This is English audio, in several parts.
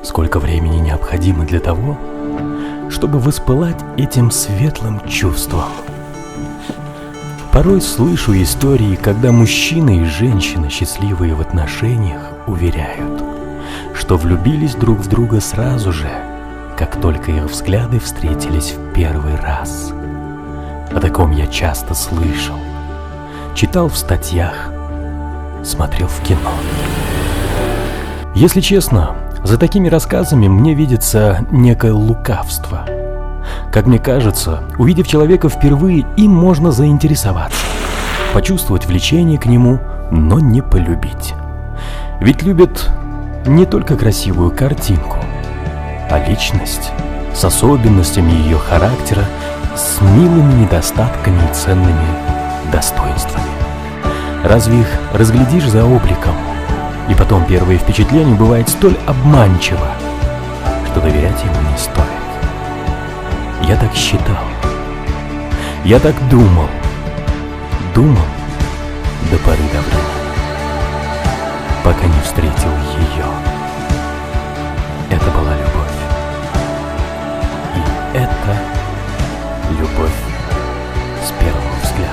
сколько времени необходимо для того, чтобы воспылать этим светлым чувством. Порой слышу истории, когда мужчина и женщина, счастливые в отношениях, уверяют, что влюбились друг в друга сразу же, как только их взгляды встретились в первый раз. О таком я часто слышал, читал в статьях, смотрел в кино. Если честно, за такими рассказами мне видится некое лукавство. Как мне кажется, увидев человека впервые, им можно заинтересоваться, почувствовать влечение к нему, но не полюбить. Ведь любят не только красивую картинку, а личность с особенностями ее характера, с милыми недостатками и ценными достоинствами. Разве их разглядишь за обликом? И потом первое впечатление бывает столь обманчиво, что доверять ему не стоит. Я так считал. Я так думал. Думал до поры до времени, пока не встретил ее. Это была любовь. И это любовь с первого взгляда.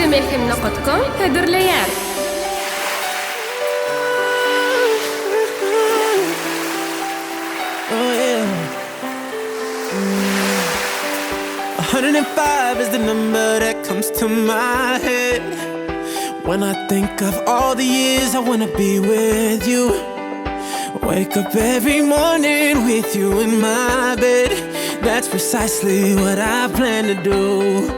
Melhim.com tayyorlayar. Oh yeah. 105 is the number that comes to my head when I think of all the years I wanna be with you. Wake up every morning with you in my bed. That's precisely what I plan to do.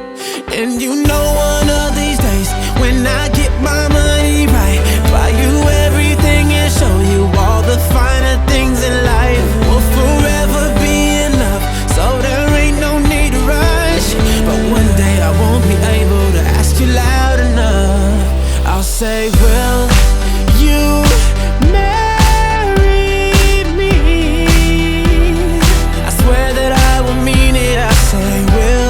And you know one of these days, when I get my money right, buy you everything and show you all the finer things in life. We'll forever be in love, so there ain't no need to rush. But one day I won't be able to ask you loud enough. I'll say, will you marry me? I swear that I will mean it. I say, will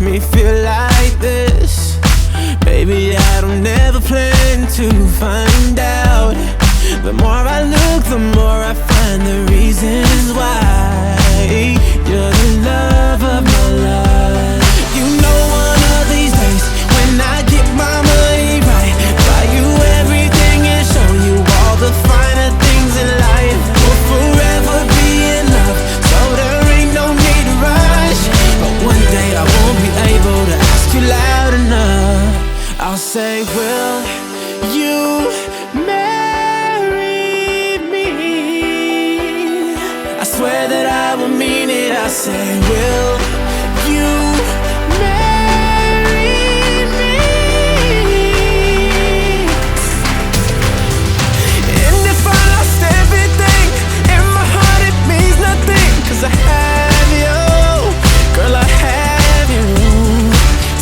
me feel like this? Baby, I don't ever plan to find out. The more I look, the more I find the reasons why you're the love of my life. You know one of these days, when I get my money right, buy you everything and show you all the finer things in life. We'll forever be in love, so there ain't no need to rush. But one day I won't be able to ask you loud enough. I'll say, will you marry me? I swear that I will mean it. I say, will you marry me? And if I lost everything in my heart, it means nothing, 'cause I have you. Girl, I have you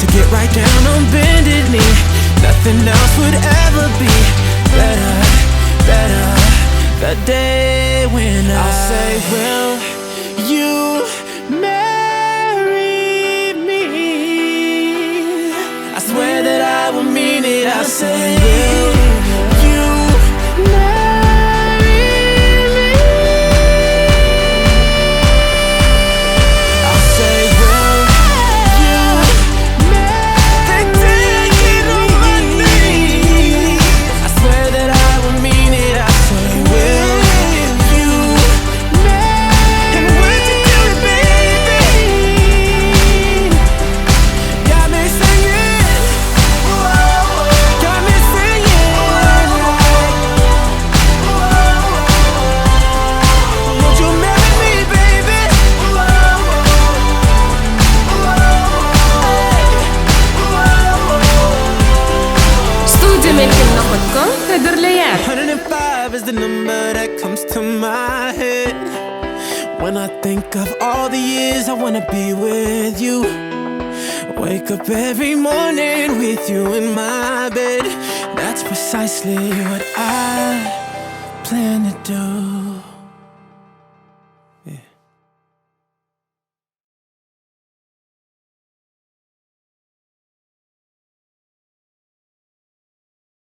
to get right down on bended knee. Nothing else would ever be better, better. The day when I'll say, will you marry نقطكم هدرليات 105 is the number that comes to my head when I think of all the years I wanna be with you. Wake up every morning with you in my bed. That's precisely what I plan to do.